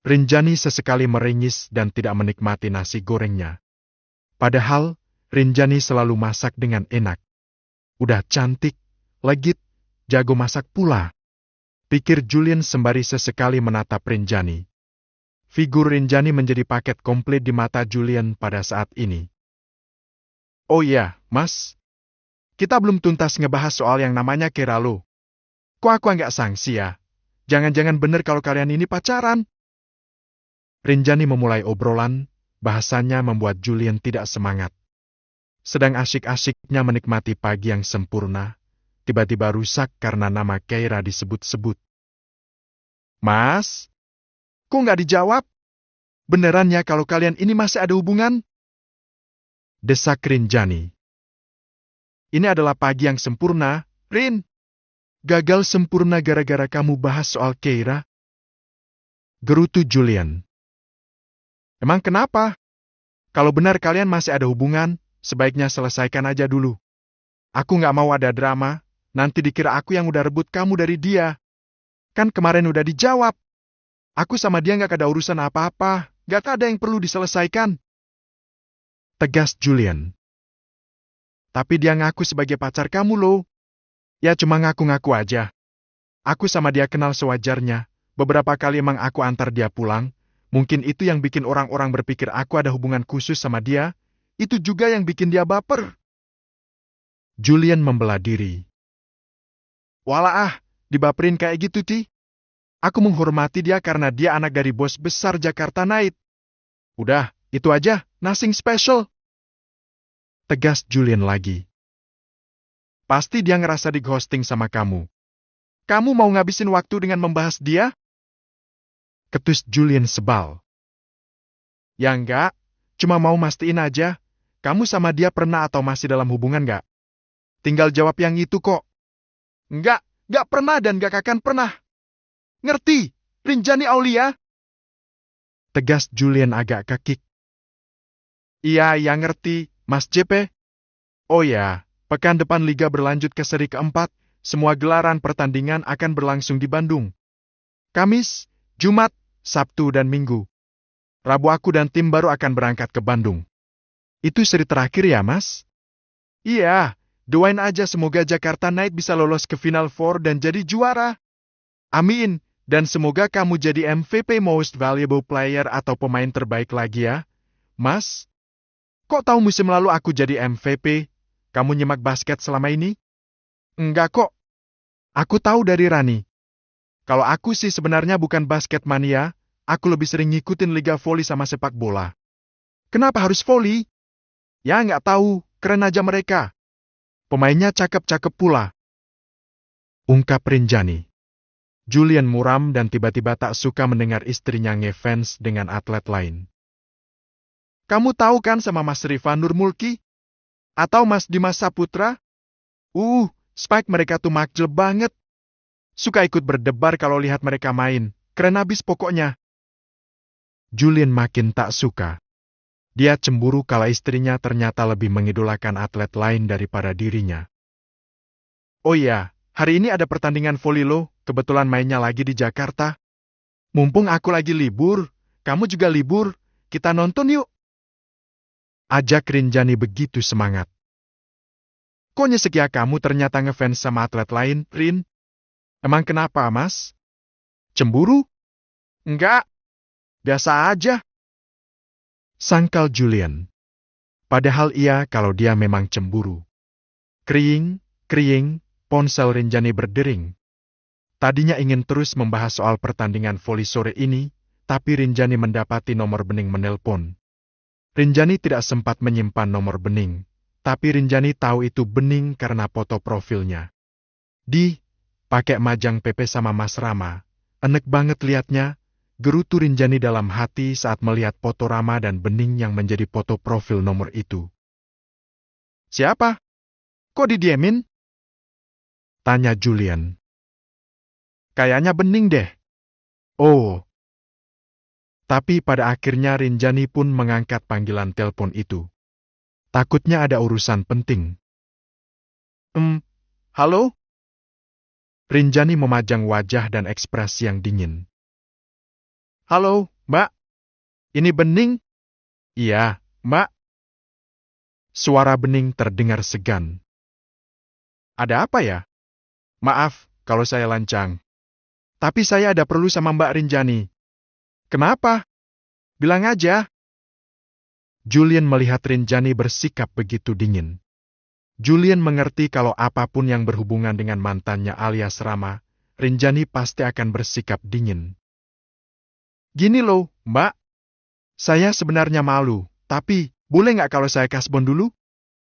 A: Rinjani sesekali meringis dan tidak menikmati nasi gorengnya. Padahal, Rinjani selalu masak dengan enak. Udah cantik, legit, jago masak pula, pikir Julian sembari sesekali menatap Rinjani. Figur Rinjani menjadi paket komplit di mata Julian pada saat ini. "Oh iya, Mas. Kita belum tuntas ngebahas soal yang namanya Keira lo. Kok aku nggak sangsi ya? Jangan-jangan bener kalau kalian ini pacaran?" Rinjani memulai obrolan, bahasanya membuat Julian tidak semangat. Sedang asyik-asyiknya menikmati pagi yang sempurna, tiba-tiba rusak karena nama Keira disebut-sebut. "Mas, kok nggak dijawab? Beneran ya kalau kalian ini masih ada hubungan?" desak Rinjani. "Ini adalah pagi yang sempurna, Rin. Gagal sempurna gara-gara kamu bahas soal Keira," gerutu Julian. "Emang kenapa? Kalau benar kalian masih ada hubungan, sebaiknya selesaikan aja dulu. Aku nggak mau ada drama, nanti dikira aku yang udah rebut kamu dari dia. Kan kemarin udah dijawab. Aku sama dia nggak ada urusan apa-apa, nggak ada yang perlu diselesaikan," tegas Julian. "Tapi dia ngaku sebagai pacar kamu loh." "Ya cuma ngaku-ngaku aja. Aku sama dia kenal sewajarnya. Beberapa kali emang aku antar dia pulang. Mungkin itu yang bikin orang-orang berpikir aku ada hubungan khusus sama dia. Itu juga yang bikin dia baper." Julian membela diri. "Walah dibaperin kayak gitu, Ti. Aku menghormati dia karena dia anak dari bos besar Jakarta Night. Udah, itu aja, nothing special," tegas Julian lagi. "Pasti dia ngerasa di-ghosting sama kamu. Kamu mau ngabisin waktu dengan membahas dia?" ketus Julian sebal. "Ya enggak, cuma mau mastiin aja, kamu sama dia pernah atau masih dalam hubungan nggak? Tinggal jawab yang itu kok." Nggak pernah dan nggak akan pernah. Ngerti, Rinjani Aulia?" tegas Julian agak kekik. Iya, ngerti, Mas JP. Oh ya, pekan depan Liga berlanjut ke seri keempat, semua gelaran pertandingan akan berlangsung di Bandung. Kamis, Jumat, Sabtu dan Minggu. Rabu aku dan tim baru akan berangkat ke Bandung. Itu seri terakhir ya, Mas? Iya, doain aja semoga Jakarta Knight bisa lolos ke Final Four dan jadi juara. Amin, dan semoga kamu jadi MVP Most Valuable Player atau pemain terbaik lagi ya, Mas. Kok tahu musim lalu aku jadi MVP? Kamu nyimak basket selama ini? Enggak kok. Aku tahu dari Rani. Kalau aku sih sebenarnya bukan basket mania, aku lebih sering ngikutin liga voli sama sepak bola. Kenapa harus voli? Ya nggak tahu, keren aja mereka. Pemainnya cakep-cakep pula, ungkap Rinjani. Julian muram dan tiba-tiba tak suka mendengar istrinya ngefans dengan atlet lain. Kamu tahu kan sama Mas Rifan Nurmulki? Atau Mas Dimas Saputra? Spike mereka tuh makjel banget. Suka ikut berdebar kalau lihat mereka main. Keren abis pokoknya. Julian makin tak suka. Dia cemburu kalau istrinya ternyata lebih mengidolakan atlet lain daripada dirinya. Oh iya, hari ini ada pertandingan voli lo, kebetulan mainnya lagi di Jakarta. Mumpung aku lagi libur, kamu juga libur, kita nonton yuk. Ajak Rinjani begitu semangat. Kok nyesek ya kamu ternyata ngefans sama atlet lain, Rin? Emang kenapa, Mas? Cemburu? Enggak, biasa aja. Sangkal Julian. Padahal iya kalau dia memang cemburu. Kriing, ponsel Rinjani berdering. Tadinya ingin terus membahas soal pertandingan voli sore ini, tapi Rinjani mendapati nomor Bening menelpon. Rinjani tidak sempat menyimpan nomor Bening, tapi Rinjani tahu itu Bening karena foto profilnya. Pakai majang Pepe sama Mas Rama. Enek banget liatnya, gerutu Rinjani dalam hati saat melihat foto Rama dan Bening yang menjadi foto profil nomor itu. Siapa? Kok didiemin? Tanya Julian. Kayaknya Bening deh. Oh. Tapi pada akhirnya Rinjani pun mengangkat panggilan telepon itu. Takutnya ada urusan penting. Halo? Rinjani memajang wajah dan ekspresi yang dingin. Halo, Mbak? Ini Bening? Iya, Mbak. Suara Bening terdengar segan. Ada apa ya? Maaf, kalau saya lancang. Tapi saya ada perlu sama Mbak Rinjani. Kenapa? Bilang aja. Julian melihat Rinjani bersikap begitu dingin. Julian mengerti kalau apapun yang berhubungan dengan mantannya alias Rama, Rinjani pasti akan bersikap dingin. Gini loh, Mbak. Saya sebenarnya malu, tapi boleh nggak kalau saya kasbon dulu?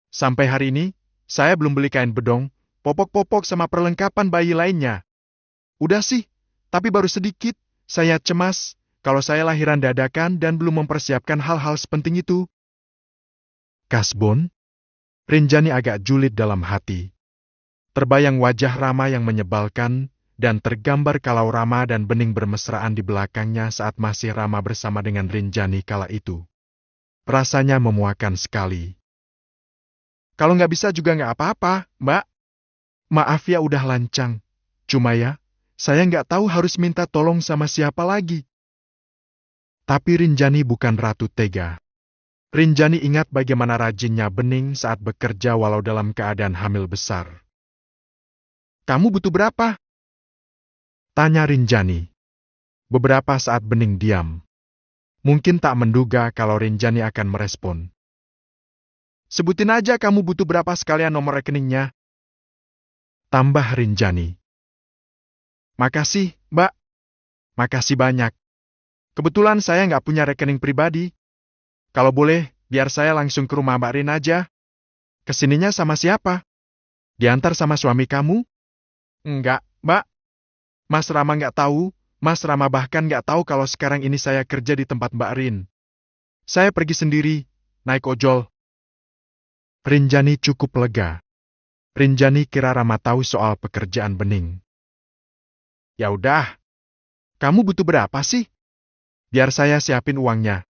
A: Sampai hari ini, saya belum beli kain bedong, popok-popok sama perlengkapan bayi lainnya. Udah sih, tapi baru sedikit. Saya cemas kalau saya lahiran dadakan dan belum mempersiapkan hal-hal sepenting itu. Kasbon? Rinjani agak julid dalam hati. Terbayang wajah Rama yang menyebalkan, dan tergambar kalau Rama dan Bening bermesraan di belakangnya saat masih Rama bersama dengan Rinjani kala itu. Rasanya memuakan sekali. Kalau nggak bisa juga nggak apa-apa, Mbak. Maaf ya udah lancang. Cuma ya, saya nggak tahu harus minta tolong sama siapa lagi. Tapi Rinjani bukan ratu tega. Rinjani ingat bagaimana rajinnya Bening saat bekerja walau dalam keadaan hamil besar. Kamu butuh berapa? Tanya Rinjani. Beberapa saat Bening diam. Mungkin tak menduga kalau Rinjani akan merespon. Sebutin aja kamu butuh berapa sekalian nomor rekeningnya. Tambah Rinjani. Makasih, Mbak. Makasih banyak. Kebetulan saya nggak punya rekening pribadi. Kalau boleh, biar saya langsung ke rumah Mbak Rin aja. Kesininya sama siapa? Diantar sama suami kamu? Enggak, Mbak. Mas Rama nggak tahu. Mas Rama bahkan nggak tahu kalau sekarang ini saya kerja di tempat Mbak Rin. Saya pergi sendiri, naik ojol. Rinjani cukup lega. Rinjani kira Rama tahu soal pekerjaan Bening. Ya udah. Kamu butuh berapa sih? Biar saya siapin uangnya.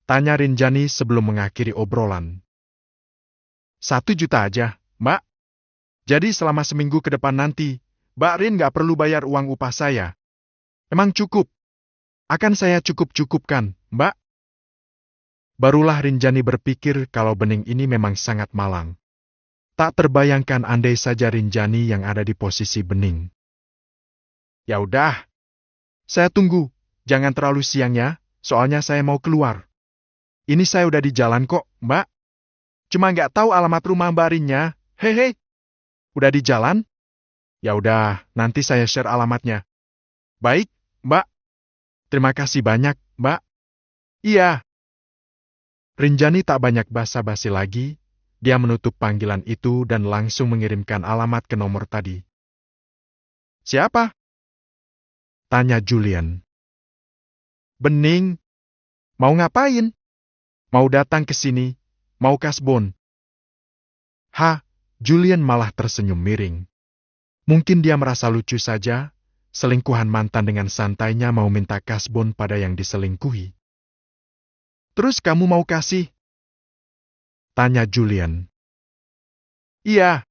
A: Tanya Rinjani sebelum mengakhiri obrolan. 1 juta aja, Mbak. Jadi selama seminggu ke depan nanti, Mbak Rin nggak perlu bayar uang upah saya. Emang cukup? Akan saya cukup-cukupkan, Mbak. Barulah Rinjani berpikir kalau Bening ini memang sangat malang. Tak terbayangkan andai saja Rinjani yang ada di posisi Bening. Ya udah. Saya tunggu. Jangan terlalu siang ya, soalnya saya mau keluar. Ini saya udah di jalan kok, Mbak. Cuma nggak tahu alamat rumah Mbak Rinnya. Hehe. Udah di jalan? Ya udah, nanti saya share alamatnya. Baik, Mbak. Terima kasih banyak, Mbak. Iya. Rinjani tak banyak basa-basi lagi. Dia menutup panggilan itu dan langsung mengirimkan alamat ke nomor tadi. Siapa? Tanya Julian. Bening. Mau ngapain? Mau datang ke sini, mau kasbon. Julian malah tersenyum miring. Mungkin dia merasa lucu saja, selingkuhan mantan dengan santainya mau minta kasbon pada yang diselingkuhi. Terus kamu mau kasih? Tanya Julian. Iya,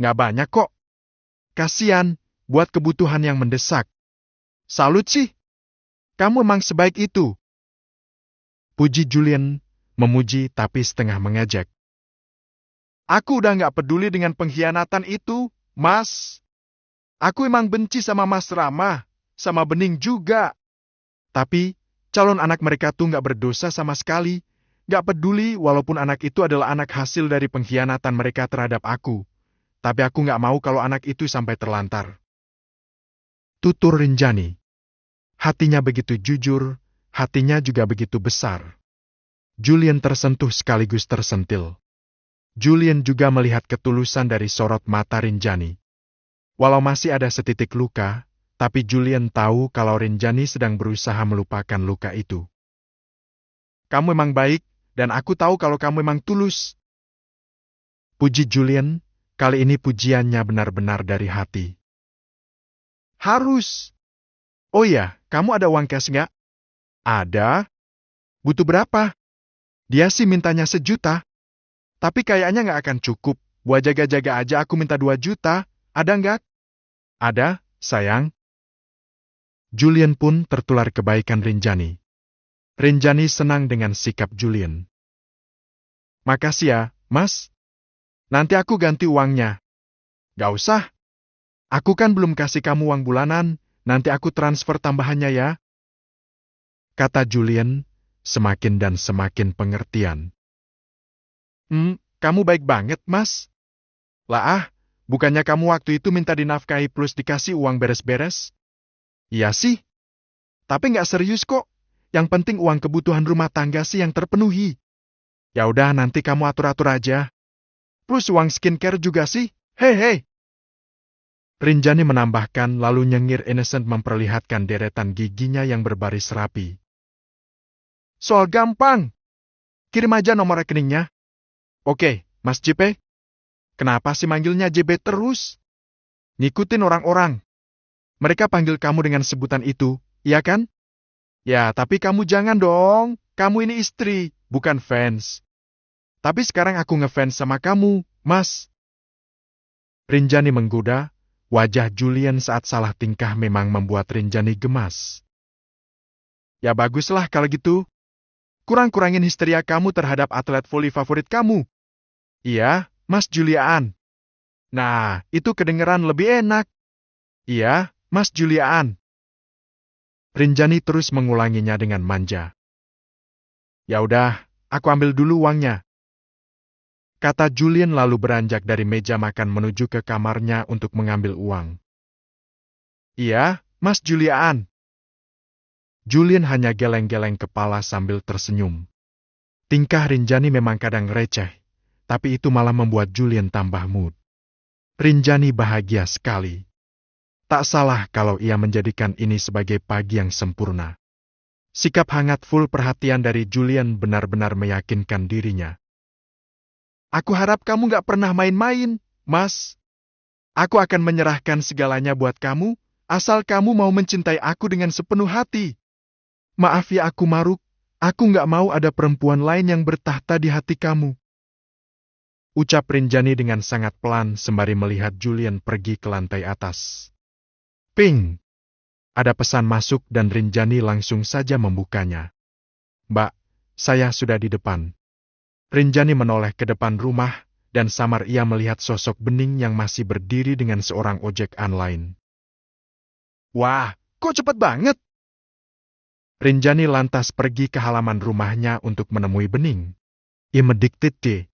A: nggak banyak kok. Kasian, buat kebutuhan yang mendesak. Salut sih. Kamu emang sebaik itu. Puji Julian, memuji tapi setengah mengejek. Aku udah nggak peduli dengan pengkhianatan itu, Mas. Aku emang benci sama Mas Rama, sama Bening juga. Tapi, calon anak mereka tuh nggak berdosa sama sekali. Nggak peduli walaupun anak itu adalah anak hasil dari pengkhianatan mereka terhadap aku. Tapi aku nggak mau kalau anak itu sampai terlantar. tutur Rinjani. Hatinya begitu jujur, hatinya juga begitu besar. Julian tersentuh sekaligus tersentil. Julian juga melihat ketulusan dari sorot mata Rinjani. Walau masih ada setitik luka, tapi Julian tahu kalau Rinjani sedang berusaha melupakan luka itu. Kamu memang baik, dan aku tahu kalau kamu memang tulus. Puji Julian, kali ini pujiannya benar-benar dari hati. Harus. Oh ya, kamu ada uang cash nggak? Ada. Butuh berapa? Dia sih mintanya 1 juta. Tapi kayaknya nggak akan cukup. Buat jaga-jaga aja aku minta 2 juta. Ada nggak? Ada, sayang. Julian pun tertular kebaikan Rinjani. Rinjani senang dengan sikap Julian. Makasih ya, Mas. Nanti aku ganti uangnya. Gak usah. Aku kan belum kasih kamu uang bulanan, nanti aku transfer tambahannya ya. Kata Julian, semakin dan semakin pengertian. Kamu baik banget, Mas. Lah bukannya kamu waktu itu minta dinafkahi plus dikasih uang beres-beres? Iya sih. Tapi nggak serius kok. Yang penting uang kebutuhan rumah tangga sih yang terpenuhi. Ya udah nanti kamu atur-atur aja. Plus uang skincare juga sih. Hei. Rinjani menambahkan lalu nyengir innocent memperlihatkan deretan giginya yang berbaris rapi. Soal gampang. Kirim aja nomor rekeningnya. Oke, Mas JP. Kenapa sih manggilnya JB terus? Ngikutin orang-orang. Mereka panggil kamu dengan sebutan itu, iya kan? Ya, tapi kamu jangan dong. Kamu ini istri, bukan fans. Tapi sekarang aku ngefans sama kamu, Mas. Rinjani menggoda, wajah Julian saat salah tingkah memang membuat Rinjani gemas. Ya baguslah kalau gitu. Kurang-kurangin histeria kamu terhadap atlet voli favorit kamu. Iya, Mas Juliaan. Nah, itu kedengeran lebih enak. Iya, Mas Juliaan. Rinjani terus mengulanginya dengan manja. Ya udah, aku ambil dulu uangnya. Kata Julian lalu beranjak dari meja makan menuju ke kamarnya untuk mengambil uang. Iya, Mas Juliaan. Julian hanya geleng-geleng kepala sambil tersenyum. Tingkah Rinjani memang kadang receh, tapi itu malah membuat Julian tambah mood. Rinjani bahagia sekali. Tak salah kalau ia menjadikan ini sebagai pagi yang sempurna. Sikap hangat full perhatian dari Julian benar-benar meyakinkan dirinya. Aku harap kamu gak pernah main-main, Mas. Aku akan menyerahkan segalanya buat kamu, asal kamu mau mencintai aku dengan sepenuh hati. Maaf ya aku maruk, aku gak mau ada perempuan lain yang bertahta di hati kamu. Ucap Rinjani dengan sangat pelan sembari melihat Julian pergi ke lantai atas. Ping! Ada pesan masuk dan Rinjani langsung saja membukanya. Mbak, saya sudah di depan. Rinjani menoleh ke depan rumah, dan samar ia melihat sosok Bening yang masih berdiri dengan seorang ojek online. Wah, kok cepat banget? Rinjani lantas pergi ke halaman rumahnya untuk menemui Bening. Ia mediktit deh.